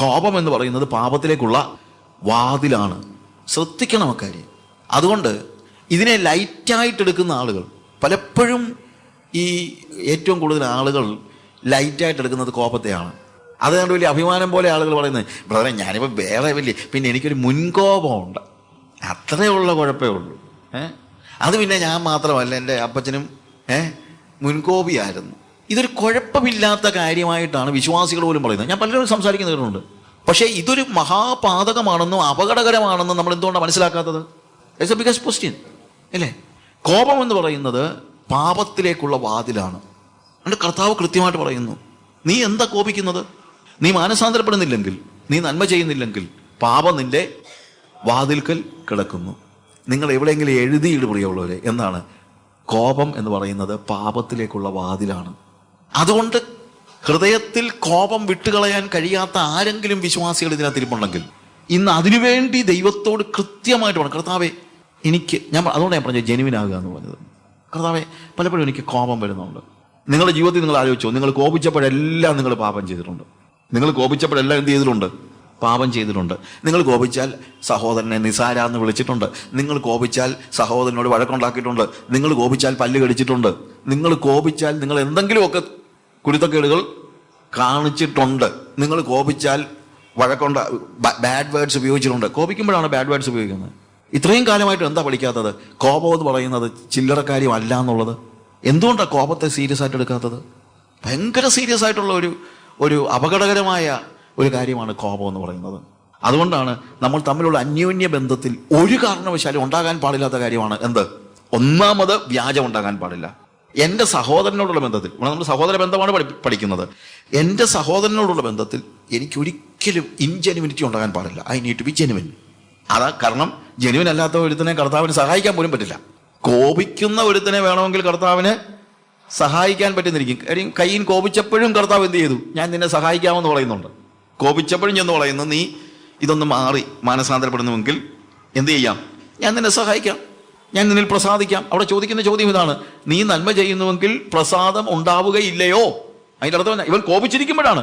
കോപം എന്ന് പറയുന്നത് പാപത്തിലേക്കുള്ള വാതിലാണ്. ശ്രദ്ധിക്കണം അക്കാര്യം. അതുകൊണ്ട് ഇതിനെ ലൈറ്റായിട്ടെടുക്കുന്ന ആളുകൾ പലപ്പോഴും ഈ ഏറ്റവും കൂടുതൽ ആളുകൾ ലൈറ്റായിട്ടെടുക്കുന്നത് കോപത്തെയാണ്. അതുകൊണ്ട് വലിയ അഭിമാനം പോലെ ആളുകൾ പറയുന്നത്, ബ്രദറെ ഞാനിപ്പോൾ വേറെ വലിയ പിന്നെ എനിക്കൊരു മുൻകോപമുണ്ട്, അത്രയേ ഉള്ള കുഴപ്പമേ ഉള്ളൂ. അത് പിന്നെ ഞാൻ മാത്രമല്ല, എൻ്റെ അപ്പച്ചനും മുൻകോപിയായിരുന്നു. ഇതൊരു കുഴപ്പമില്ലാത്ത കാര്യമായിട്ടാണ് വിശ്വാസികൾ പോലും പറയുന്നത്. ഞാൻ പലരും സംസാരിക്കുന്ന കേട്ടിട്ടുണ്ട്. പക്ഷേ ഇതൊരു മഹാപാതകമാണെന്നും അപകടകരമാണെന്നും നമ്മൾ എന്തുകൊണ്ടാണ് മനസ്സിലാക്കാത്തത്? ഇറ്റ്സ് എ ബിഗസ്റ്റ് ക്വസ്റ്റ്യൻ അല്ലേ? കോപം എന്ന് പറയുന്നത് പാപത്തിലേക്കുള്ള വാതിലാണ്. അതുകൊണ്ട് കർത്താവ് കൃത്യമായിട്ട് പറയുന്നു, നീ എന്താ കോപിക്കുന്നത്? നീ മാനസാന്തരപ്പെടുന്നില്ലെങ്കിൽ, നീ നന്മ ചെയ്യുന്നില്ലെങ്കിൽ പാപം നിന്റെ വാതിൽക്കൽ കിടക്കുന്നു. നിങ്ങൾ എവിടെയെങ്കിലും എഴുതിയിട് പ്രിയമുള്ളവരെ, എന്താണ് കോപം എന്ന് പറയുന്നത്? പാപത്തിലേക്കുള്ള വാതിലാണ്. അതുകൊണ്ട് ഹൃദയത്തിൽ കോപം വിട്ടുകളയാൻ കഴിയാത്ത ആരെങ്കിലും വിശ്വാസികൾ ഇതിനകത്ത് ഇരിപ്പുണ്ടെങ്കിൽ ഇന്ന് അതിനുവേണ്ടി ദൈവത്തോട് കൃത്യമായിട്ട് വേണം, കർത്താവെ എനിക്ക്, അതുകൊണ്ട് ഞാൻ പറഞ്ഞത് ജെനുവിനാകുക എന്ന് പറഞ്ഞത്. കർത്താവെ പലപ്പോഴും എനിക്ക് കോപം വരുന്നുണ്ട്. നിങ്ങളുടെ ജീവിതത്തിൽ നിങ്ങൾ ആലോചിച്ചോ, നിങ്ങൾ കോപിച്ചപ്പോഴെല്ലാം നിങ്ങൾ പാപം ചെയ്തിട്ടുണ്ട്. നിങ്ങൾ കോപിച്ചപ്പോഴെല്ലാം എന്ത് ചെയ്തിട്ടുണ്ട്? പാപം ചെയ്തിട്ടുണ്ട്. നിങ്ങൾ കോപിച്ചാൽ സഹോദരനെ നിസാര എന്ന് വിളിച്ചിട്ടുണ്ട്. നിങ്ങൾ കോപിച്ചാൽ സഹോദരനോട് വഴക്കുണ്ടാക്കിയിട്ടുണ്ട്. നിങ്ങൾ കോപിച്ചാൽ പല്ല് കടിച്ചിട്ടുണ്ട്. നിങ്ങൾ കോപിച്ചാൽ നിങ്ങൾ എന്തെങ്കിലുമൊക്കെ കുരുത്തക്കേടുകൾ കാണിച്ചിട്ടുണ്ട്. നിങ്ങൾ കോപിച്ചാൽ ബാഡ് വേർഡ്സ് ഉപയോഗിച്ചിട്ടുണ്ട്. കോപിക്കുമ്പോഴാണ് ബാഡ് വേർഡ്സ് ഉപയോഗിക്കുന്നത്. ഇത്രയും കാലമായിട്ട് എന്താ പഠിക്കാത്തത്? കോപം എന്ന് പറയുന്നത് ചില്ലറക്കാര്യമല്ല എന്നുള്ളത്. എന്തുകൊണ്ടാണ് കോപത്തെ സീരിയസ് ആയിട്ട് എടുക്കാത്തത്? ഭയങ്കര സീരിയസ് ആയിട്ടുള്ള ഒരു അപകടകരമായ ഒരു കാര്യമാണ് കോപം എന്ന് പറയുന്നത്. അതുകൊണ്ടാണ് നമ്മൾ തമ്മിലുള്ള അന്യോന്യ ബന്ധത്തിൽ ഒരു കാരണവശാലും ഉണ്ടാകാൻ പാടില്ലാത്ത കാര്യമാണ് എന്ത്? ഒന്നാമത് വ്യാജം ഉണ്ടാകാൻ പാടില്ല. എൻ്റെ സഹോദരനോടുള്ള ബന്ധത്തിൽ, നമ്മൾ സഹോദര ബന്ധമാണ് പഠിക്കുന്നത്. എൻ്റെ സഹോദരനോടുള്ള ബന്ധത്തിൽ എനിക്ക് ഒരിക്കലും ഇൻജെനുവിനിറ്റി ഉണ്ടാകാൻ പാടില്ല. I need to be genuine. അതാ കാരണം, ജെനുവിൻ അല്ലാത്ത ഒരുത്തിനെ കർത്താവിന് സഹായിക്കാൻ പോലും പറ്റില്ല. കോപിക്കുന്ന ഒരുത്തിനെ വേണമെങ്കിൽ കർത്താവിന് സഹായിക്കാൻ പറ്റുന്നിരിക്കും. കാര്യം കയ്യിൽ കോപിച്ചപ്പോഴും കർത്താവ് എന്ത് ചെയ്തു? ഞാൻ നിന്നെ സഹായിക്കാമെന്ന് പറയുന്നുണ്ട്. കോപിച്ചപ്പോഴും ചെന്ന് പറയുന്നു, നീ ഇതൊന്ന് മാറി മാനസാന്തരപ്പെടുന്നുവെങ്കിൽ എന്ത് ചെയ്യാം? ഞാൻ നിന്നെ സഹായിക്കാം, ഞാൻ നിന്നിൽ പ്രസാദിക്കാം. അവിടെ ചോദിക്കുന്ന ചോദ്യം ഇതാണ്, നീ നന്മ ചെയ്യുന്നുവെങ്കിൽ പ്രസാദം ഉണ്ടാവുകയില്ലയോ? അതിൻ്റെ അർത്ഥം ഇവൻ കോപിച്ചിരിക്കുമ്പോഴാണ്.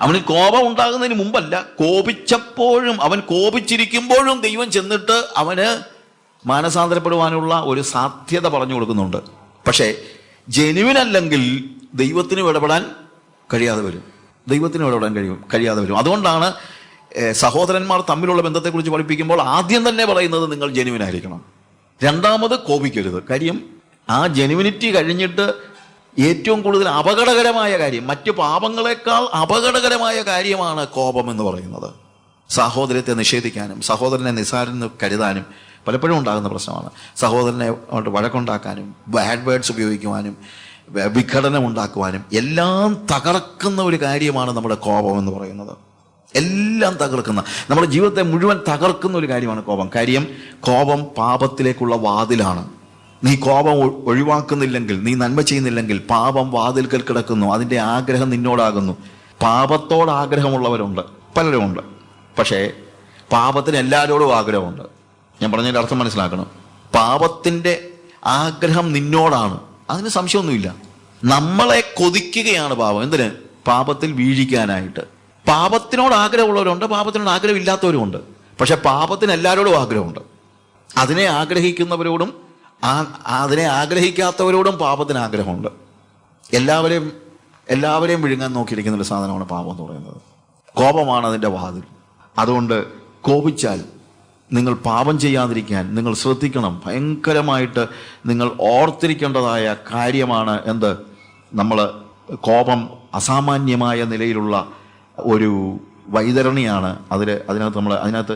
അവന് കോപം ഉണ്ടാകുന്നതിന് മുമ്പല്ല, കോപിച്ചപ്പോഴും, അവൻ കോപിച്ചിരിക്കുമ്പോഴും ദൈവം ചെന്നിട്ട് അവന് മാനസാന്തരപ്പെടുവാനുള്ള ഒരു സാധ്യത പറഞ്ഞു കൊടുക്കുന്നുണ്ട്. പക്ഷേ ജെനുവിനല്ലെങ്കിൽ ദൈവത്തിന് ഇടപെടാൻ കഴിയാതെ വരും. കഴിയാതെ വരും. അതുകൊണ്ടാണ് സഹോദരന്മാർ തമ്മിലുള്ള ബന്ധത്തെക്കുറിച്ച് പഠിപ്പിക്കുമ്പോൾ ആദ്യം തന്നെ പറയുന്നത് നിങ്ങൾ ജെനുവിനായിരിക്കണം. രണ്ടാമത് കോപിക്കരുത്. കാര്യം ആ ജെനുവിനിറ്റി കഴിഞ്ഞിട്ട് ഏറ്റവും കൂടുതൽ അപകടകരമായ കാര്യം, മറ്റു പാപങ്ങളെക്കാൾ അപകടകരമായ കാര്യമാണ് കോപം എന്ന് പറയുന്നത്. സഹോദരത്തെ നിഷേധിക്കാനും സഹോദരനെ നിസ്സാരെന്ന് കരുതാനും പലപ്പോഴും ഉണ്ടാകുന്ന പ്രശ്നമാണ്. സഹോദരനെ വഴക്കുണ്ടാക്കാനും ബാഡ് വേർഡ്സ് ഉപയോഗിക്കുവാനും വിഘടനം ഉണ്ടാക്കുവാനും എല്ലാം തകർക്കുന്ന ഒരു കാര്യമാണ് നമ്മുടെ കോപം എന്ന് പറയുന്നത്. എല്ലാം തകർക്കുന്ന, നമ്മുടെ ജീവിതത്തെ മുഴുവൻ തകർക്കുന്ന ഒരു കാര്യമാണ് കോപം. കാര്യം കോപം പാപത്തിലേക്കുള്ള വാതിലാണ്. നീ കോപം ഒഴിവാക്കുന്നില്ലെങ്കിൽ, നീ നന്മ ചെയ്യുന്നില്ലെങ്കിൽ പാപം വാതിൽക്കൽ കിടക്കുന്നു. അതിൻ്റെ ആഗ്രഹം നിന്നോടാകുന്നു. പാപത്തോട് ആഗ്രഹമുള്ളവരുണ്ട്, പലരുമുണ്ട്. പക്ഷേ പാപത്തിന് എല്ലാവരോടും ആഗ്രഹമുണ്ട്. ഞാൻ പറഞ്ഞതിൻ്റെ അർത്ഥം മനസ്സിലാക്കണം. പാപത്തിൻ്റെ ആഗ്രഹം നിന്നോടാണ്, അതിന് സംശയമൊന്നുമില്ല. നമ്മളെ കൊതിക്കുകയാണ് പാപം. എന്തിന്? പാപത്തിൽ വീഴിക്കാനായിട്ട്. പാപത്തിനോട് ആഗ്രഹമുള്ളവരുണ്ട്, പാപത്തിനോട് ആഗ്രഹമില്ലാത്തവരുമുണ്ട്. പക്ഷെ പാപത്തിന് എല്ലാവരോടും ആഗ്രഹമുണ്ട്. അതിനെ ആഗ്രഹിക്കുന്നവരോടും അതിനെ ആഗ്രഹിക്കാത്തവരോടും പാപത്തിന് ആഗ്രഹമുണ്ട്. എല്ലാവരെയും വിഴുങ്ങാൻ നോക്കിയിരിക്കുന്ന ഒരു സാധനമാണ് പാപം എന്ന് പറയുന്നത്. കോപമാണ് അതിൻ്റെ വാതിൽ. അതുകൊണ്ട് കോപിച്ചാൽ നിങ്ങൾ പാപം ചെയ്യാതിരിക്കാൻ നിങ്ങൾ ശ്രദ്ധിക്കണം. ഭയങ്കരമായിട്ട് നിങ്ങൾ ഓർത്തിരിക്കേണ്ടതായ കാര്യമാണ് എന്ത്? നമ്മൾ കോപം അസാമാന്യമായ നിലയിലുള്ള ഒരു വൈതരണിയാണ്. അതിനകത്ത്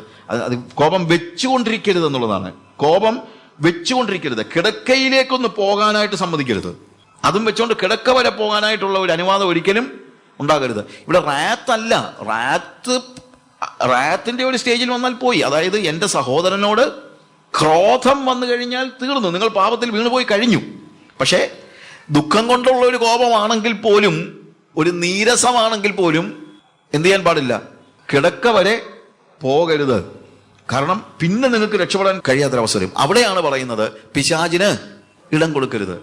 കോപം വെച്ചുകൊണ്ടിരിക്കരുത് എന്നുള്ളതാണ്. കോപം വെച്ചുകൊണ്ടിരിക്കരുത്. കിടക്കയിലേക്കൊന്ന് പോകാനായിട്ട് സമ്മതിക്കരുത്. അതും വെച്ചുകൊണ്ട് കിടക്ക വരെ പോകാനായിട്ടുള്ള ഒരു അനുവാദം ഒരിക്കലും ഉണ്ടാകരുത്. ഇവിടെ റാത്തിന്റെ ഒരു സ്റ്റേജിൽ വന്നാൽ പോയി. അതായത് എൻ്റെ സഹോദരനോട് ക്രോധം വന്നു കഴിഞ്ഞാൽ തീർന്നു, നിങ്ങൾ പാപത്തിൽ വീണുപോയി കഴിഞ്ഞു. പക്ഷേ ദുഃഖം കൊണ്ടുള്ള ഒരു കോപമാണെങ്കിൽ പോലും, ഒരു നീരസമാണെങ്കിൽ പോലും എന്ത് ചെയ്യാൻ പാടില്ല? കിടക്ക വരെ പോകരുത്. കാരണം പിന്നെ നിങ്ങൾക്ക് രക്ഷപ്പെടാൻ കഴിയാത്തൊരവസരം. അവിടെയാണ് പറയുന്നത് പിശാചിന് ഇടം കൊടുക്കരുത്.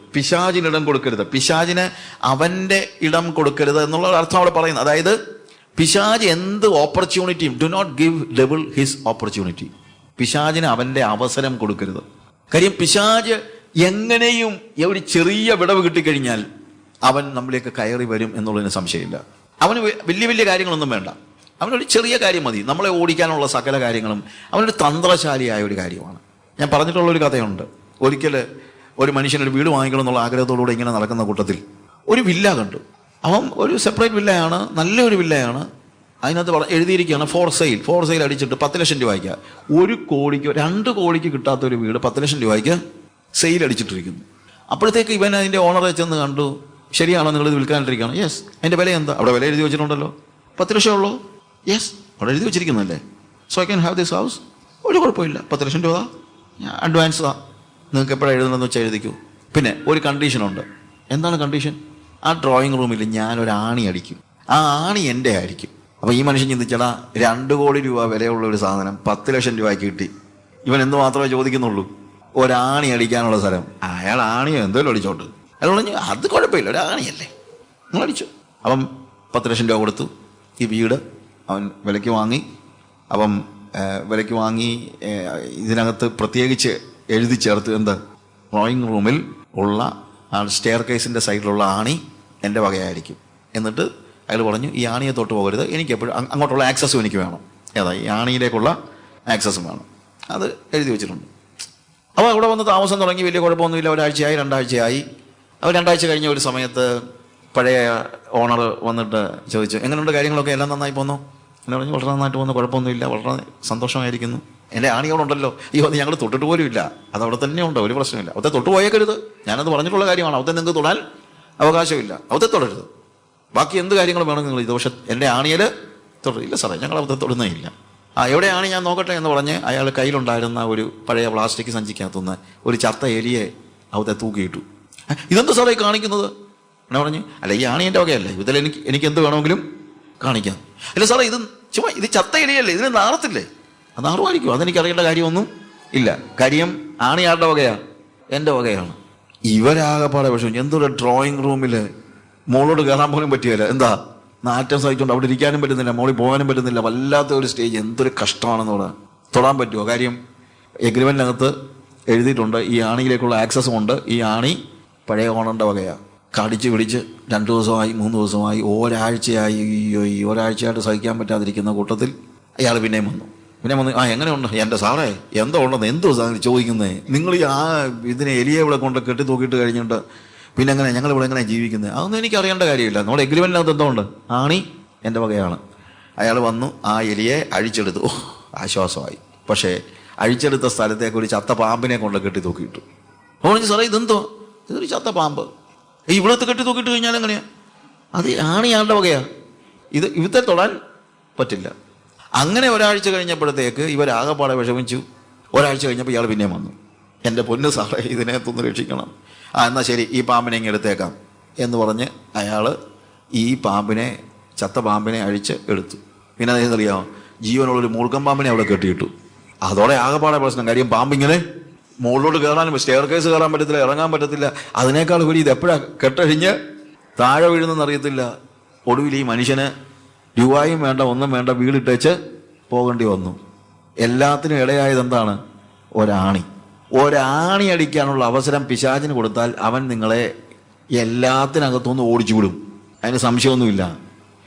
പിശാചിന് അവൻ്റെ ഇടം കൊടുക്കരുത് എന്നുള്ള അർത്ഥം അവിടെ പറയുന്നത്. അതായത് പിശാച് എന്ത് ഓപ്പർച്യൂണിറ്റിയും, do not give devil his opportunity. പിശാചിന് അവൻ്റെ അവസരം കൊടുക്കരുത്. കാര്യം പിശാച് എങ്ങനെയും ഒരു ചെറിയ വിടവ് കിട്ടിക്കഴിഞ്ഞാൽ അവൻ നമ്മളിലേക്ക് കയറി വരും എന്നുള്ളതിന് സംശയമില്ല. അവന് വലിയ വലിയ കാര്യങ്ങളൊന്നും വേണ്ട, അവനൊരു ചെറിയ കാര്യം മതി. നമ്മളെ ഓടിക്കാനുള്ള സകല കാര്യങ്ങളും അവനൊരു തന്ത്രശാലിയായ ഒരു കാര്യമാണ്. ഞാൻ പറഞ്ഞിട്ടുള്ളൊരു കഥയുണ്ട്. ഒരിക്കൽ ഒരു മനുഷ്യനൊരു വീട് വാങ്ങിക്കണം എന്നുള്ള ആഗ്രഹത്തോടുകൂടെ ഇങ്ങനെ നടക്കുന്ന കൂട്ടത്തിൽ ഒരു വില്ല കണ്ടു. അവൻ ഒരു സെപ്പറേറ്റ് വില്ലയാണ്, നല്ലൊരു വില്ലയാണ്. അതിനകത്ത് എഴുതിയിരിക്കുകയാണ് ഫോർ സെയിൽ അടിച്ചിട്ട് 10 ലക്ഷം രൂപയ്ക്ക്. 1 കോടിക്കോ 2 കോടിക്ക് കിട്ടാത്ത ഒരു വീട് 10 ലക്ഷം രൂപയ്ക്ക് സെയിൽ അടിച്ചിട്ടിരിക്കുന്നു. അപ്പോഴത്തേക്ക് ഇവൻ അതിൻ്റെ ഓണറെ ചെന്ന് കണ്ടു. ശരിയാണോ, നിങ്ങളിത് വിൽക്കാനിട്ടിരിക്കുകയാണ്? യെസ്. അതിൻ്റെ വില എന്താ? അവിടെ വില എഴുതി വെച്ചിട്ടുണ്ടല്ലോ. 10 ലക്ഷം ഉള്ളൂ. യെസ്, അവിടെ എഴുതി വെച്ചിരിക്കുന്നല്ലേ. So I can have this house. ഒരു കുഴപ്പമില്ല, 10 ലക്ഷം രൂപ അഡ്വാൻസ് താ, നിങ്ങൾക്ക് എപ്പോഴാണ് എഴുതണമെന്ന് വെച്ചാൽ എഴുതിക്കൂ. പിന്നെ ഒരു കണ്ടീഷനുണ്ട്. എന്താണ് കണ്ടീഷൻ? ആ ഡ്രോയിങ് റൂമിൽ ഞാനൊരു ആണി അടിക്കും. ആ ആണി എൻ്റെ ആയിരിക്കും. അപ്പോൾ ഈ മനുഷ്യൻ ചിന്തിച്ചടാ, 2 കോടി രൂപ വിലയുള്ള ഒരു സാധനം 10 ലക്ഷം രൂപയ്ക്ക് കിട്ടി. ഇവൻ എന്ത് മാത്രമേ ചോദിക്കുന്നുള്ളൂ? ഒരാണി അടിക്കാനുള്ള സ്ഥലം. അയാൾ ആണിയോ എന്തോലും അടിച്ചോട്ട്. അയാൾ പറഞ്ഞു അത് കുഴപ്പമില്ല, ഒരാണിയല്ലേ, നിങ്ങൾ അടിച്ചു. അപ്പം 10 ലക്ഷം രൂപ കൊടുത്തു. ഈ വീട് അവൻ വിലയ്ക്ക് വാങ്ങി. അപ്പം വിലയ്ക്ക് വാങ്ങി ഇതിനകത്ത് പ്രത്യേകിച്ച് എഴുതി ചേർത്ത് എന്താ, ഡ്രോയിങ് റൂമിൽ ഉള്ള ആ സ്റ്റെയർ കേസിൻ്റെ സൈഡിലുള്ള ആണി എൻ്റെ വകയായിരിക്കും. എന്നിട്ട് അയാൾ പറഞ്ഞു ഈ ആണിയെ തൊട്ട് പോകരുത്, എനിക്ക് എപ്പോഴും അങ്ങോട്ടുള്ള ആക്സസും എനിക്ക് വേണം. ഏതാ, ഈ ആണിയിലേക്കുള്ള ആക്സസും വേണം. അത് എഴുതി വെച്ചിട്ടുണ്ട്. അപ്പോൾ അവിടെ വന്ന് താമസം തുടങ്ങി. വലിയ കുഴപ്പമൊന്നുമില്ല. 1 ആഴ്ചയായി, 2 ആഴ്ചയായി. അവർ 2 ആഴ്ച കഴിഞ്ഞ ഒരു സമയത്ത് പഴയ ഓണർ വന്നിട്ട് ചോദിച്ചു, എങ്ങനെയുണ്ട് കാര്യങ്ങളൊക്കെ? എല്ലാം നന്നായി പോന്നു. എന്നെ പറഞ്ഞു വളരെ നന്നായിട്ട് പോകുന്നു, കുഴപ്പമൊന്നുമില്ല, വളരെ സന്തോഷമായിരിക്കുന്നു. എൻ്റെ ആണി അവിടെ ഉണ്ടല്ലോ. ഈ വന്ന് ഞങ്ങൾ തൊട്ടിട്ട് പോലും ഇല്ല, അത് അവിടെ തന്നെ ഉണ്ട്, ഒരു പ്രശ്നമില്ല. അവിടെ തൊട്ട് പോയേക്കരുത്, ഞാനത് പറഞ്ഞിട്ടുള്ള കാര്യമാണ്. അവിടെ നിങ്ങൾക്ക് തൊടാൻ അവകാശമില്ല, അവിടെ തൊടരുത്. ബാക്കി എന്ത് കാര്യങ്ങൾ വേണം നിങ്ങൾ ഇത്, പക്ഷെ എൻ്റെ ആണിയിൽ തൊടില്ല സാറേ, ഞങ്ങൾ അവിടെ തൊടുന്നേ ഇല്ല. എവിടെയാണ് ഞാൻ നോക്കട്ടെ എന്ന് പറഞ്ഞ് അയാൾ കയ്യിലുണ്ടായിരുന്ന ഒരു പഴയ പ്ലാസ്റ്റിക് സഞ്ചിക്കകത്തുനിന്ന് ഒരു ചത്ത എലിയെ അവിടെ തൂക്കിയിട്ടു. ഇതെന്ത് സാറേ കാണിക്കുന്നത്? എന്നെ പറഞ്ഞു, അല്ല ഈ ആണി എൻ്റെ വകയല്ലേ, ഇതിൽ എനിക്ക് എന്ത് വേണമെങ്കിലും കാണിക്കാം. ഇല്ല സാറേ, ഇത് ചത്ത എലിയല്ലേ, ഇതിന് നാറത്തില്ലേ? അത് നാറുമായിരിക്കും, അതെനിക്കറിയേണ്ട കാര്യമൊന്നും ഇല്ല. കാര്യം ആണി ആരുടെ വകയാണ്? എൻ്റെ വകയാണ്. ഇവരാകെപ്പാടെ പക്ഷേ എന്തൊരു ഡ്രോയിങ് റൂമിൽ മോളോട് കയറാൻ പോലും പറ്റിയല്ല. എന്താ, നാറ്റം സഹിച്ചുകൊണ്ട് അവിടെ ഇരിക്കാനും പറ്റുന്നില്ല, മോളിൽ പോകാനും പറ്റുന്നില്ല. വല്ലാത്ത ഒരു സ്റ്റേജ്. എന്തൊരു കഷ്ടമാണെന്ന് പറയാൻ. തൊടാൻ പറ്റുമോ? കാര്യം എഗ്രിമെൻറ്റിനകത്ത് എഴുതിയിട്ടുണ്ട് ഈ ആണിയിലേക്കുള്ള ആക്സസും ഉണ്ട്. ഈ ആണി പഴയ ഓണറിൻ്റെ വകയാണ്. കടിച്ച് പിടിച്ച് 2 ദിവസമായി 3 ദിവസമായി ഒരാഴ്ചയായി. ഈ ഒരാഴ്ചയായിട്ട് സഹിക്കാൻ പറ്റാതിരിക്കുന്ന കൂട്ടത്തിൽ അയാൾ പിന്നെയും വന്നു. എങ്ങനെയുണ്ട് എൻ്റെ സാറേ, എന്തോ ഉണ്ടെന്ന് എന്തോ ചോദിക്കുന്നത്? നിങ്ങൾ ഇതിനെ എലിയെ ഇവിടെ കൊണ്ട് കെട്ടി തൂക്കിയിട്ട് കഴിഞ്ഞിട്ട് പിന്നെ എങ്ങനെ ഞങ്ങളിവിടെ എങ്ങനെ ജീവിക്കുന്നത്? അതൊന്നും എനിക്ക് അറിയേണ്ട കാര്യമില്ല. നമ്മുടെ എഗ്രിമെൻറ്റിനകത്ത് എന്തോ ഉണ്ട്, ആണി എൻ്റെ വകയാണ്. അയാൾ വന്നു, ആ എലിയെ അഴിച്ചെടുത്തു. ആശ്വാസമായി. പക്ഷേ അഴിച്ചെടുത്ത സ്ഥലത്തേക്ക് ഒരു ചത്ത പാമ്പിനെ കൊണ്ട് കെട്ടി തൂക്കിയിട്ടു. അപ്പോൾ സാറേ ഇതെന്തോ? ഇതൊരു ചത്ത പാമ്പ്. ഇവിടത്തെ കെട്ടി തൂക്കിയിട്ട് കഴിഞ്ഞാൽ എങ്ങനെയാണ്? അത് ആണി ആളുടെ വകയാണ്. ഇവത്തെ തൊടാൻ പറ്റില്ല. അങ്ങനെ ഒരാഴ്ച കഴിഞ്ഞപ്പോഴത്തേക്ക് ഇവരാകെപ്പാടെ വിഷമിച്ചു. ഒരാഴ്ച കഴിഞ്ഞപ്പോൾ ഇയാൾ പിന്നെയും വന്നു. എൻ്റെ പൊന്ന് സാറേ, ഇതിനകത്തൊന്ന് രക്ഷിക്കണം. എന്നാൽ ശരി, ഈ പാമ്പിനെ ഇങ്ങ് എടുത്തേക്കാം എന്ന് പറഞ്ഞ് അയാൾ ഈ പാമ്പിനെ, ചത്ത പാമ്പിനെ അഴിച്ച് എടുത്തു. പിന്നെ അതെന്തറിയാമോ, ജീവനുള്ളൊരു മൂർഖൻ പാമ്പിനെ അവിടെ കെട്ടിയിട്ടു. അതോടെ ആകെപ്പാടെ പ്രശ്നം. കാര്യം പാമ്പിങ്ങനെ മുകളിലോട്ട് കയറാനും സ്റ്റെയർ കേസ് കയറാൻ പറ്റത്തില്ല, ഇറങ്ങാൻ പറ്റത്തില്ല. അതിനേക്കാൾ കൂടി ഇത് എപ്പോഴാണ് കെട്ടഴിഞ്ഞ് താഴെ വീഴുന്നെന്ന് അറിയത്തില്ല. ഒടുവിൽ ഈ മനുഷ്യന് രൂപയും വേണ്ട, ഒന്നും വേണ്ട, വീടിട്ടേച്ച് പോകേണ്ടി വന്നു. എല്ലാത്തിനും ഇടയായത് എന്താണ്? ഒരാണി അടിക്കാനുള്ള അവസരം പിശാചിന് കൊടുത്താൽ അവൻ നിങ്ങളെ എല്ലാത്തിനകത്തുനിന്ന് ഓടിച്ചു വിടും. അതിന് സംശയമൊന്നുമില്ല.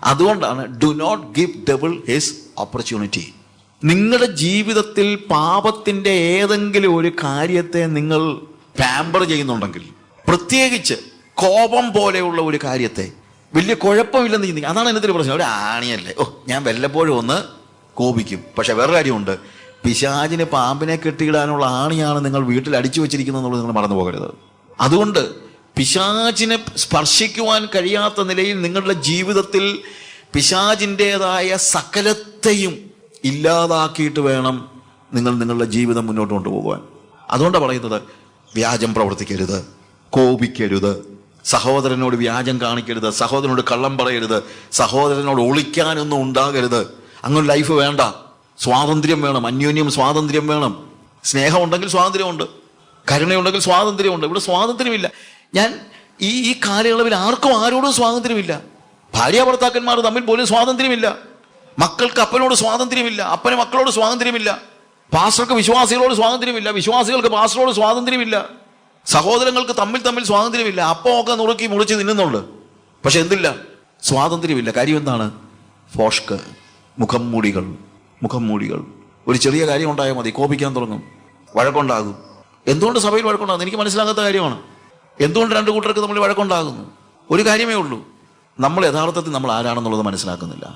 അതുകൊണ്ടാണ് do not give devil his opportunity. നിങ്ങളുടെ ജീവിതത്തിൽ പാപത്തിൻ്റെ ഏതെങ്കിലും ഒരു കാര്യത്തെ നിങ്ങൾ പാമ്പർ ചെയ്യുന്നുണ്ടെങ്കിൽ, പ്രത്യേകിച്ച് കോപം പോലെയുള്ള ഒരു കാര്യത്തെ, വലിയ കുഴപ്പമില്ലെന്ന് ചിന്തിക്കുക. അതാണ് എന്നൊരു പ്രശ്നം. ഒരു ആണിയല്ലേ, ഞാൻ വല്ലപ്പോഴും ഒന്ന് കോപിക്കും. പക്ഷെ വേറെ കാര്യമുണ്ട്, പിശാചിന് പാമ്പിനെ കെട്ടിയിടാനുള്ള ആണിയാണ് നിങ്ങൾ വീട്ടിൽ അടിച്ചു വെച്ചിരിക്കുന്നത് എന്നുള്ളത് നിങ്ങൾ മറന്നു പോകരുത്. അതുകൊണ്ട് പിശാചിനെ സ്പർശിക്കുവാൻ കഴിയാത്ത നിലയിൽ നിങ്ങളുടെ ജീവിതത്തിൽ പിശാചിൻ്റെതായ സകലത്തെയും ഇല്ലാതാക്കിയിട്ട് വേണം നിങ്ങൾ നിങ്ങളുടെ ജീവിതം മുന്നോട്ട് കൊണ്ടുപോകാൻ. അതുകൊണ്ടാണ് പറയുന്നത്, വ്യാജം പ്രവർത്തിക്കരുത്, കോപിക്കരുത്, സഹോദരനോട് വ്യാജം കാണിക്കരുത്, സഹോദരനോട് കള്ളം പറയരുത്, സഹോദരനോട് ഒളിക്കാനൊന്നും ഉണ്ടാകരുത്. അങ്ങനെ ലൈഫ് വേണ്ട. സ്വാതന്ത്ര്യം വേണം, അന്യോന്യം സ്വാതന്ത്ര്യം വേണം. സ്നേഹം ഉണ്ടെങ്കിൽ സ്വാതന്ത്ര്യമുണ്ട്, കരുണയുണ്ടെങ്കിൽ സ്വാതന്ത്ര്യമുണ്ട്. ഇവിടെ സ്വാതന്ത്ര്യമില്ല. ഞാൻ ഈ കാലയളവിൽ ആർക്കും ആരോടും സ്വാതന്ത്ര്യമില്ല. ഭാര്യ ഭർത്താക്കന്മാർ തമ്മിൽ പോലും സ്വാതന്ത്ര്യമില്ല. മക്കൾക്ക് അപ്പനോട് സ്വാതന്ത്ര്യമില്ല, അപ്പന് മക്കളോട് സ്വാതന്ത്ര്യമില്ല, പാസ്റ്റർക്ക് വിശ്വാസികളോട് സ്വാതന്ത്ര്യമില്ല, വിശ്വാസികൾക്ക് പാസ്റ്ററോട് സ്വാതന്ത്ര്യമില്ല, സഹോദരങ്ങൾക്ക് തമ്മിൽ സ്വാതന്ത്ര്യമില്ല. അപ്പമൊക്കെ നുറുക്കി മുറിച്ച് തിന്നുന്നുണ്ട്, പക്ഷെ എന്തില്ല? സ്വാതന്ത്ര്യമില്ല. കാര്യം എന്താണ്? ഫോഷ്ക്ക്, മുഖം മൂടികൾ. ഒരു ചെറിയ കാര്യം ഉണ്ടായാൽ മതി, കോപിക്കാൻ തുടങ്ങും, വഴക്കുണ്ടാകും. എന്തുകൊണ്ട് സഭയിൽ വഴക്കുണ്ടാകുന്നു? എനിക്ക് മനസ്സിലാകാത്ത കാര്യമാണ്. എന്തുകൊണ്ട് രണ്ട് കൂട്ടർക്ക് തമ്മിൽ വഴക്കുണ്ടാകുന്നു? ഒരു കാര്യമേ ഉള്ളൂ, നമ്മൾ യഥാർത്ഥത്തിൽ നമ്മൾ ആരാണെന്നുള്ളത് മനസ്സിലാക്കുന്നില്ല.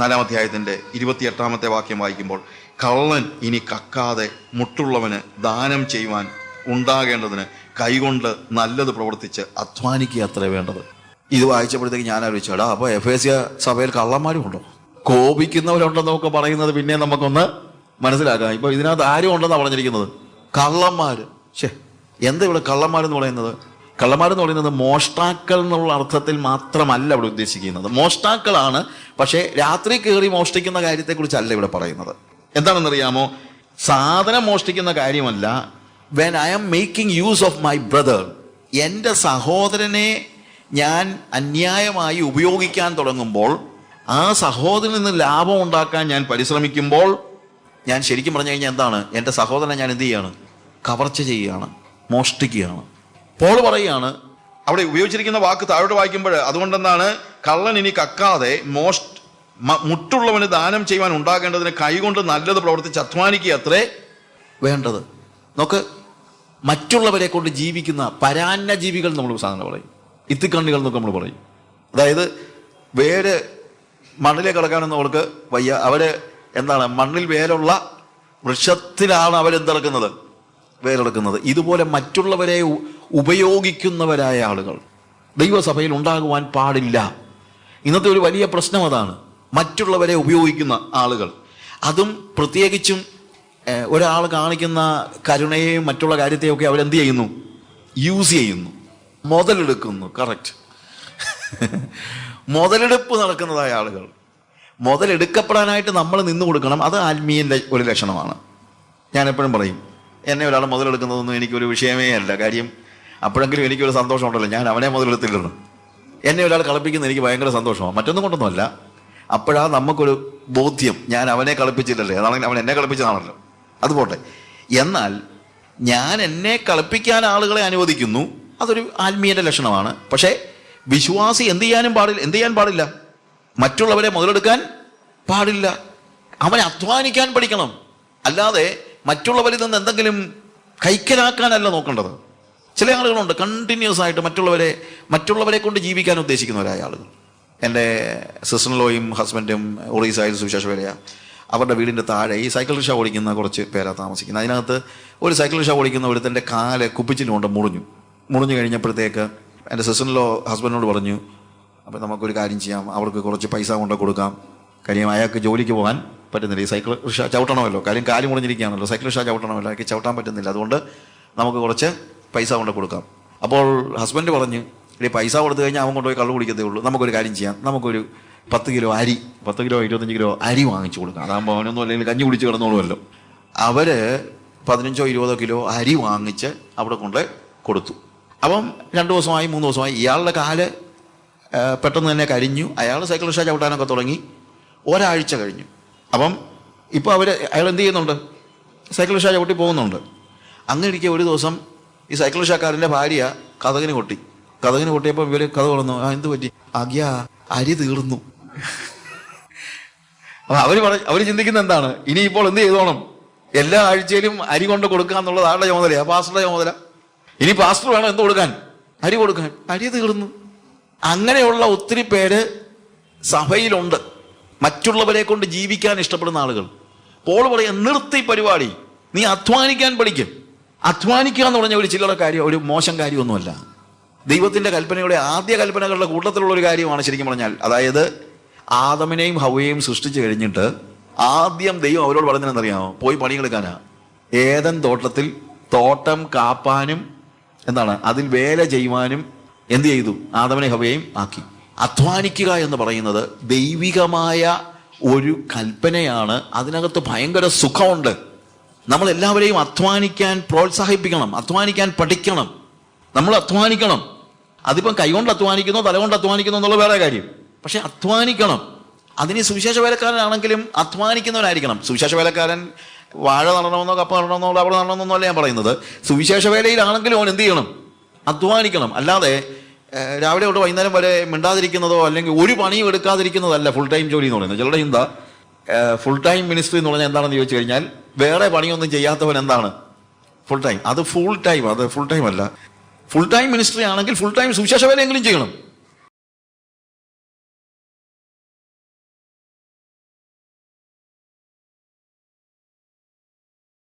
4-ാം അധ്യായത്തിന്റെ 28-ാമത്തെ വാക്യം വായിക്കുമ്പോൾ, കള്ളൻ ഇനി കക്കാതെ മുട്ടുള്ളവന് ദാനം ചെയ്യുവാൻ ഉണ്ടാകേണ്ടതിന് കൈകൊണ്ട് നല്ലത് പ്രവർത്തിച്ച് അധ്വാനിക്കുക അത്രേ വേണ്ടത്. ഇത് വായിച്ചപ്പോഴത്തേക്ക് ഞാൻ ആലോചിച്ചാടാ, അപ്പോൾ എഫേസ്യ സഭയിൽ കള്ളന്മാരും ഉണ്ടോ, കോപിക്കുന്നവരുണ്ടെന്നൊക്കെ പറയുന്നത് പിന്നെ നമുക്കൊന്ന് മനസ്സിലാക്കാം. ഇപ്പൊ ഇതിനകത്ത് ആരും ഉണ്ടെന്നാണ് പറഞ്ഞിരിക്കുന്നത്, കള്ളന്മാര്. എന്താ ഇവിടെ കള്ളന്മാരെന്ന് പറയുന്നത്? കള്ളന്മാരെന്ന് പറയുന്നത് മോഷ്ടാക്കൾ എന്നുള്ള അർത്ഥത്തിൽ മാത്രമല്ല ഇവിടെ ഉദ്ദേശിക്കുന്നത്. മോഷ്ടാക്കളാണ്, പക്ഷേ രാത്രി കയറി മോഷ്ടിക്കുന്ന കാര്യത്തെക്കുറിച്ചല്ല ഇവിടെ പറയുന്നത്. എന്താണെന്നറിയാമോ? സാധനം മോഷ്ടിക്കുന്ന കാര്യമല്ല. When I am making use of my brother, എൻ്റെ സഹോദരനെ ഞാൻ അന്യായമായി ഉപയോഗിക്കാൻ തുടങ്ങുമ്പോൾ, ആ സഹോദരനിൽ നിന്ന് ലാഭം ഉണ്ടാക്കാൻ ഞാൻ പരിശ്രമിക്കുമ്പോൾ, ഞാൻ ശരിക്കും പറഞ്ഞു കഴിഞ്ഞാൽ എന്താണ്? എൻ്റെ സഹോദരനെ ഞാൻ എന്ത് ചെയ്യാണ്? കവർച്ച ചെയ്യുകയാണ്, മോഷ്ടിക്കുകയാണ്. പോൾ പറയുകയാണ്, അവിടെ ഉപയോഗിച്ചിരിക്കുന്ന വാക്ക് താഴോട്ട് വായിക്കുമ്പോൾ, അതുകൊണ്ടെന്നാണ് കള്ളൻ ഇനി കക്കാതെ മുട്ടുള്ളവന് ദാനം ചെയ്യുവാൻ ഉണ്ടാകേണ്ടതിന് കൈകൊണ്ട് നല്ലത് പ്രവർത്തിച്ച് അധ്വാനിക്കുക അത്രേ വേണ്ടത്. നോക്ക്, മറ്റുള്ളവരെ കൊണ്ട് ജീവിക്കുന്ന പരാന്നജീവികൾ നമ്മൾ സാധാരണ പറയും, ഇത്തിക്കണ്ണികൾ എന്നൊക്കെ നമ്മൾ പറയും. അതായത് വേര് മണ്ണിലേക്ക് കിടക്കാനെന്നവർക്ക് വയ്യ, അവര് എന്താണ്, മണ്ണിൽ വേരുള്ള വൃക്ഷത്തിലാണ് അവരെന്തിറക്കുന്നത്? വേരെടുക്കുന്നത്. ഇതുപോലെ മറ്റുള്ളവരെ ഉപയോഗിക്കുന്നവരായ ആളുകൾ ദൈവസഭയിൽ ഉണ്ടാകുവാൻ പാടില്ല. ഇന്നത്തെ ഒരു വലിയ പ്രശ്നം അതാണ്, മറ്റുള്ളവരെ ഉപയോഗിക്കുന്ന ആളുകൾ. അതും പ്രത്യേകിച്ചും ഒരാൾ കാണിക്കുന്ന കരുണയെയും മറ്റുള്ള കാര്യത്തെയൊക്കെ അവരെന്ത് ചെയ്യുന്നു? യൂസ് ചെയ്യുന്നു, മുതലെടുക്കുന്നു. കറക്റ്റ്. മുതലെടുപ്പ് നടക്കുന്നതായ ആളുകൾ. മുതലെടുക്കപ്പെടാനായിട്ട് നമ്മൾ നിന്നു കൊടുക്കണം. അത് ആത്മീയൻ്റെ ഒരു ലക്ഷണമാണ്. ഞാൻ എപ്പോഴും പറയും, എന്നെ ഒരാൾ മുതലെടുക്കുന്നതൊന്നും എനിക്കൊരു വിഷയമേ അല്ല. കാര്യം അപ്പോഴെങ്കിലും എനിക്കൊരു സന്തോഷമുണ്ടല്ലോ, ഞാൻ അവനെ മുതലെടുത്തില്ലെന്ന്. എന്നെ ഒരാൾ കളിപ്പിക്കുന്നത് എനിക്ക് ഭയങ്കര സന്തോഷമാണ്, മറ്റൊന്നും കൊണ്ടൊന്നുമല്ല. അപ്പോഴാ നമുക്കൊരു ബോധ്യം, ഞാൻ അവനെ കളിപ്പിച്ചില്ലല്ലേ, അതാണെങ്കിൽ അവൻ എന്നെ കളിപ്പിച്ചതാണല്ലോ. അതുപോട്ടെ. എന്നാൽ ഞാൻ എന്നെ കളിപ്പിക്കാൻ ആളുകളെ അനുവദിക്കുന്നു, അതൊരു ആത്മീയന്റെ ലക്ഷണമാണ്. പക്ഷേ വിശ്വാസി എന്ത് ചെയ്യാൻ പാടില്ല? മറ്റുള്ളവരെ മുതലെടുക്കാൻ പാടില്ല. അവൻ അധ്വാനിക്കാൻ പഠിക്കണം. അല്ലാതെ മറ്റുള്ളവരിൽ നിന്ന് എന്തെങ്കിലും കൈക്കലാക്കാനല്ല നോക്കേണ്ടത്. ചില ആളുകളുണ്ട് കണ്ടിന്യൂസ് ആയിട്ട് മറ്റുള്ളവരെ കൊണ്ട് ജീവിക്കാൻ ഉദ്ദേശിക്കുന്നവരായ ആളുകൾ. എൻ്റെ സിസ്റ്ററിലോയും ഹസ്ബൻഡും ഒറീസായിൽ സുവിശേഷ വേലയാണ്. അവരുടെ വീടിൻ്റെ താഴെ ഈ സൈക്കിൾ റിക്ഷ ഓടിക്കുന്ന കുറച്ച് പേരാ താമസിക്കുന്നത്. അതിനകത്ത് ഒരു സൈക്കിൾ റിക്ഷ ഓടിക്കുന്ന ഒരുത്തൻ്റെ കാല് കുപ്പിച്ചിലുകൊണ്ട് മുറിഞ്ഞു കഴിഞ്ഞപ്പോഴത്തേക്ക് എൻ്റെ സിസ്റ്ററിലോ ഹസ്ബൻഡിനോട് പറഞ്ഞു, അപ്പം നമുക്കൊരു കാര്യം ചെയ്യാം, അവർക്ക് കുറച്ച് പൈസ കൊണ്ട് കൊടുക്കാം. കാര്യം അയാൾക്ക് ജോലിക്ക് പോകാൻ പറ്റുന്നില്ല, ഈ സൈക്കിൾ റിക്ഷ ചവിട്ടണമല്ലോ, കാര്യം കാല് മുറിഞ്ഞിരിക്കുകയാണല്ലോ, സൈക്കിൾ റിക്ഷ ചവിട്ടണമല്ലോ, അയാൾക്ക് ചവിട്ടാൻ പറ്റുന്നില്ല, അതുകൊണ്ട് നമുക്ക് കുറച്ച് പൈസ കൊണ്ട് കൊടുക്കാം. അപ്പോൾ ഹസ്ബൻഡ് പറഞ്ഞു, ഇനി പൈസ കൊടുത്തു കഴിഞ്ഞാൽ അവൻ കൊണ്ടുപോയി കള്ളു കുടിക്കത്തേ ഉള്ളൂ, നമുക്കൊരു കാര്യം ചെയ്യാം, നമുക്കൊരു 10 കിലോ അരി, 10 കിലോ 25 കിലോ അരി വാങ്ങിച്ചു കൊടുക്കാം, അതാകുമ്പോൾ അവനൊന്നും അല്ലെങ്കിൽ കഞ്ഞി കുടിച്ച് കിടന്നോളുമല്ലോ. അവർ 15-20 കിലോ അരി വാങ്ങിച്ച് അവിടെ കൊണ്ട് കൊടുത്തു. അപ്പം 2 ദിവസമായി 3 ദിവസമായി ഇയാളുടെ കാല് പെട്ടെന്ന് തന്നെ കരിഞ്ഞു. അയാൾ സൈക്കിൾ റിക്ഷ ചവിട്ടാനൊക്കെ തുടങ്ങി. ഒരാഴ്ച കഴിഞ്ഞു. അപ്പം ഇപ്പോൾ അയാൾ എന്ത് ചെയ്യുന്നുണ്ട്? സൈക്കിൾ റിക്ഷ ചവിട്ടി പോകുന്നുണ്ട്. അങ്ങനെ ഇരിക്കെ ഒരു ദിവസം ഈ സൈക്കിൾ റിക്ഷക്കാരൻ്റെ ഭാര്യ കതകിന് കൊട്ടിയപ്പോൾ ഇവർ കഥ തുറന്നു. എന്ത് പറ്റി? അരി തീർന്നു. അപ്പം അവർ ചിന്തിക്കുന്ന എന്താണ്? ഇനിയിപ്പോൾ എന്ത് ചെയ്തോണം? എല്ലാ ആഴ്ചയിലും അരി കൊണ്ട് കൊടുക്കുക എന്നുള്ളത് ആരുടെ ചുമതലയാണ്? പാസ്റ്ററുടെ ചുമതല. ഇനി പാസ്റ്റർ വേണം എന്ത് കൊടുക്കാൻ? അരി കൊടുക്കാൻ. അരി തീർന്നു. അങ്ങനെയുള്ള ഒത്തിരി പേര് സഭയിലുണ്ട്, മറ്റുള്ളവരെ കൊണ്ട് ജീവിക്കാൻ ഇഷ്ടപ്പെടുന്ന ആളുകൾ. പോൾ പറയാം, നിർത്തി പരിപാടി, നീ അധ്വാനിക്കാൻ പഠിക്കും. അധ്വാനിക്കുക എന്ന് പറഞ്ഞ ഒരു ചില്ലറ കാര്യം, ഒരു മോശം കാര്യമൊന്നുമല്ല. ദൈവത്തിൻ്റെ കൽപ്പനയുടെ ആദ്യ കൽപ്പനകളുടെ കൂട്ടത്തിലുള്ള ഒരു കാര്യമാണ് ശരിക്കും പറഞ്ഞാൽ. അതായത് ആദമിനെയും ഹവ്വയെയും സൃഷ്ടിച്ചു കഴിഞ്ഞിട്ട് ആദ്യം ദൈവം അവരോട് പറഞ്ഞതെന്നറിയാമോ? പോയി പണിയെടുക്കാനാ. ഏദൻ തോട്ടത്തിൽ തോട്ടം കാപ്പാനും അതിൽ വേല ചെയ്യുവാനും എന്ത് ചെയ്തു? ആദമിനെ ഹവ്വയെയും ആക്കി. അധ്വാനിക്കുക എന്ന് പറയുന്നത് ദൈവികമായ ഒരു കൽപ്പനയാണ്. അതിനകത്ത് ഭയങ്കര സുഖമുണ്ട്. നമ്മളെല്ലാവരെയും അധ്വാനിക്കാൻ പ്രോത്സാഹിപ്പിക്കണം, അധ്വാനിക്കാൻ പഠിക്കണം. നമ്മൾ അധ്വാനിക്കണം. അതിപ്പം കൈകൊണ്ട് അധ്വാനിക്കുന്നോ തലകൊണ്ട് അധ്വാനിക്കുന്നോ എന്നുള്ള വേറെ കാര്യം. പക്ഷെ അധ്വാനിക്കണം. അതിന് സുവിശേഷ വേലക്കാരനാണെങ്കിലും അധ്വാനിക്കുന്നവനായിരിക്കണം. സുവിശേഷ വേലക്കാരൻ വാഴ നടണമെന്നോ കപ്പ നടണമെന്നോ അവിടെ നടണമെന്നോ അല്ല ഞാൻ പറയുന്നത്. സുവിശേഷ വേലയിലാണെങ്കിലും അവൻ എന്ത് ചെയ്യണം? അധ്വാനിക്കണം. അല്ലാതെ രാവിലെ തൊട്ട് വൈകുന്നേരം വരെ മിണ്ടാതിരിക്കുന്നതോ അല്ലെങ്കിൽ ഒരു പണിയും എടുക്കാതിരിക്കുന്നതല്ല ഫുൾ ടൈം ജോലി എന്ന് പറയുന്നത്. ചിലരുടെ ചിന്ത ഫുൾ ടൈം മിനിസ്ട്രി എന്ന് പറഞ്ഞാൽ എന്താണെന്ന് ചോദിച്ചു കഴിഞ്ഞാൽ വേറെ പണിയൊന്നും ചെയ്യാത്തവൻ എന്താണ് ഫുൾ ടൈം. അത് ഫുൾ ടൈം അല്ല. ഫുൾ ടൈം മിനിസ്ട്രി ആണെങ്കിൽ ഫുൾ ടൈം സുവിശേഷ വേലയെങ്കിലും ചെയ്യണം.